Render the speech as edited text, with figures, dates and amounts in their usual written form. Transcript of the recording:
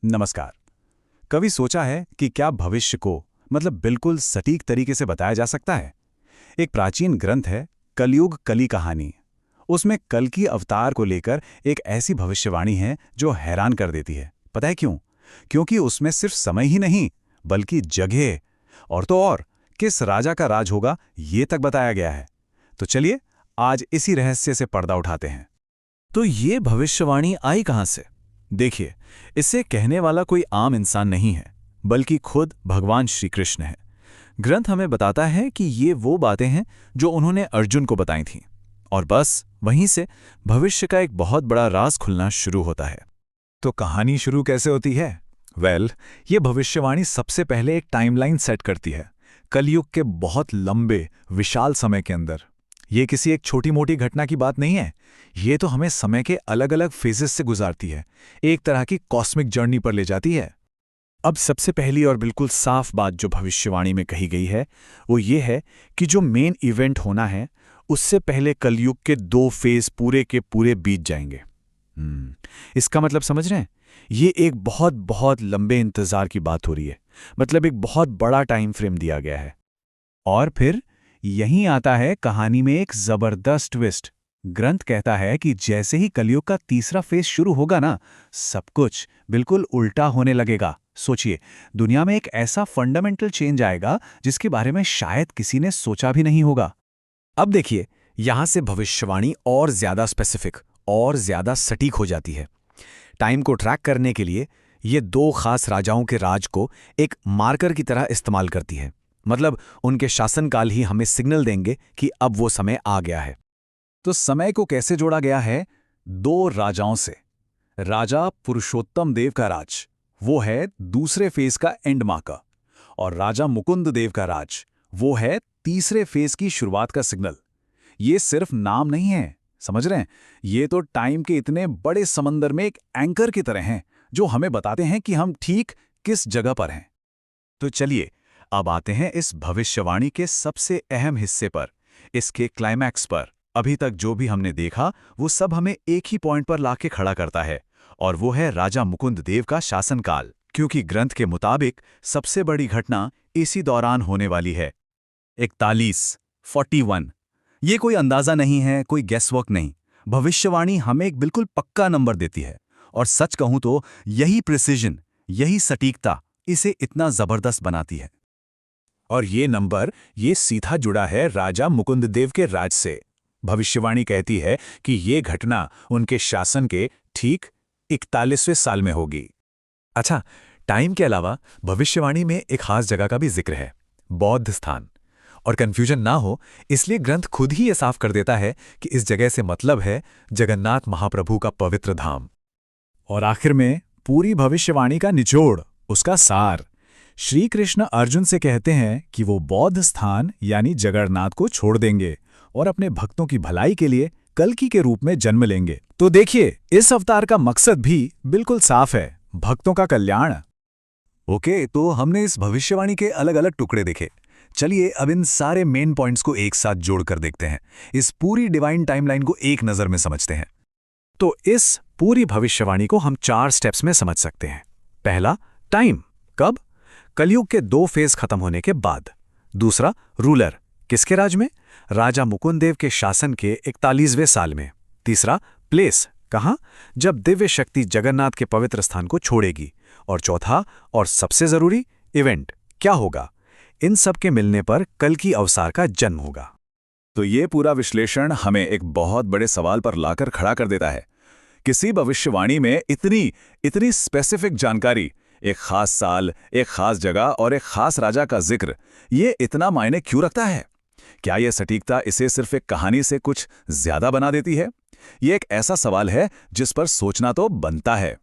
नमस्कार। कभी सोचा है कि क्या भविष्य को मतलब बिल्कुल सटीक तरीके से बताया जा सकता है? एक प्राचीन ग्रंथ है कलयुग कली कहानी। उसमें कल की अवतार को लेकर एक ऐसी भविष्यवाणी है जो हैरान कर देती है। पता है क्यों? क्योंकि उसमें सिर्फ समय ही नहीं बल्कि जगह और तो और किस राजा का राज होगा ये तक बताया गया है। तो चलिए आज इसी रहस्य से पर्दा उठाते हैं। तो ये भविष्यवाणी आई कहां से? देखिए, इसे कहने वाला कोई आम इंसान नहीं है, बल्कि खुद भगवान श्री कृष्ण है। ग्रंथ हमें बताता है कि ये वो बातें हैं जो उन्होंने अर्जुन को बताई थीं, और बस वहीं से भविष्य का एक बहुत बड़ा राज खुलना शुरू होता है। तो कहानी शुरू कैसे होती है? ये भविष्यवाणी सबसे पहले एक टाइमलाइन सेट करती है, कलयुग के बहुत लंबे विशाल समय के अंदर। ये किसी एक छोटी मोटी घटना की बात नहीं है, ये तो हमें समय के अलग अलग फेजेस से गुजारती है, एक तरह की कॉस्मिक जर्नी पर ले जाती है। अब सबसे पहली और बिल्कुल साफ बात जो भविष्यवाणी में कही गई है वो ये है कि जो मेन इवेंट होना है उससे पहले कलयुग के 2 फेज पूरे के पूरे बीत जाएंगे। इसका मतलब समझ रहे हैं? ये एक बहुत बहुत लंबे इंतजार की बात हो रही है, मतलब एक बहुत बड़ा टाइम फ्रेम दिया गया है। और फिर यहीं आता है कहानी में एक जबरदस्त ट्विस्ट। ग्रंथ कहता है कि जैसे ही कलयुग का तीसरा फेज शुरू होगा ना, सब कुछ बिल्कुल उल्टा होने लगेगा। सोचिए, दुनिया में एक ऐसा फंडामेंटल चेंज आएगा जिसके बारे में शायद किसी ने सोचा भी नहीं होगा। अब देखिए, यहां से भविष्यवाणी और ज्यादा स्पेसिफिक और ज्यादा सटीक हो जाती है। टाइम को ट्रैक करने के लिए ये 2 खास राजाओं के राज को एक मार्कर की तरह इस्तेमाल करती है। मतलब उनके शासनकाल ही हमें सिग्नल देंगे कि अब वो समय आ गया है। तो समय को कैसे जोड़ा गया है? 2 राजाओं से। राजा पुरुषोत्तम देव का राज, वो है दूसरे फेज का एंड मार्कर, और राजा मुकुंद देव का राज, वो है तीसरे फेज की शुरुआत का सिग्नल। ये सिर्फ नाम नहीं है, समझ रहे हैं? ये तो टाइम के इतने बड़े समंदर में एक एंकर की तरह हैं जो हमें बताते हैं कि हम ठीक किस जगह पर हैं। तो चलिए अब आते हैं इस भविष्यवाणी के सबसे अहम हिस्से पर, इसके क्लाइमैक्स पर। अभी तक जो भी हमने देखा वो सब हमें एक ही पॉइंट पर लाके खड़ा करता है, और वो है राजा मुकुंद देव का शासनकाल। क्योंकि ग्रंथ के मुताबिक सबसे बड़ी घटना इसी दौरान होने वाली है। 41 ये कोई अंदाजा नहीं है, कोई गेसवर्क नहीं। भविष्यवाणी हमें एक बिल्कुल पक्का नंबर देती है, और सच कहूं तो यही प्रिसिजन, यही सटीकता इसे इतना जबरदस्त बनाती है। और ये नंबर ये सीधा जुड़ा है राजा मुकुंद देव के राज से। भविष्यवाणी कहती है कि ये घटना उनके शासन के ठीक 41वें साल में होगी। अच्छा, टाइम के अलावा भविष्यवाणी में एक खास जगह का भी जिक्र है, बौद्ध स्थान। और कंफ्यूजन ना हो इसलिए ग्रंथ खुद ही ये साफ कर देता है कि इस जगह से मतलब है जगन्नाथ महाप्रभु का पवित्र धाम। और आखिर में पूरी भविष्यवाणी का निचोड़, उसका सार। श्री कृष्ण अर्जुन से कहते हैं कि वो बौद्ध स्थान यानी जगन्नाथ को छोड़ देंगे और अपने भक्तों की भलाई के लिए कल्कि के रूप में जन्म लेंगे। तो देखिए, इस अवतार का मकसद भी बिल्कुल साफ है, भक्तों का कल्याण। ओके, तो हमने इस भविष्यवाणी के अलग अलग टुकड़े देखे। चलिए अब इन सारे मेन पॉइंट्स को एक साथ जोड़कर देखते हैं, इस पूरी डिवाइन टाइमलाइन को एक नजर में समझते हैं। तो इस पूरी भविष्यवाणी को हम 4 स्टेप्स में समझ सकते हैं। पहला, टाइम, कब? कलयुग के 2 फेज खत्म होने के बाद। दूसरा, रूलर, किसके राज में? राजा मुकुंद देव के शासन के 41वें साल में। तीसरा, प्लेस, कहां? जब दिव्य शक्ति जगन्नाथ के पवित्र स्थान को छोड़ेगी। और चौथा और सबसे जरूरी, इवेंट, क्या होगा? इन सब के मिलने पर कल की अवतार का जन्म होगा। तो ये पूरा विश्लेषण हमें एक बहुत बड़े सवाल पर लाकर खड़ा कर देता है। किसी भविष्यवाणी में इतनी स्पेसिफिक जानकारी, एक खास साल, एक खास जगह और एक खास राजा का जिक्र, ये इतना मायने क्यों रखता है? क्या यह सटीकता इसे सिर्फ एक कहानी से कुछ ज्यादा बना देती है? ये एक ऐसा सवाल है जिस पर सोचना तो बनता है।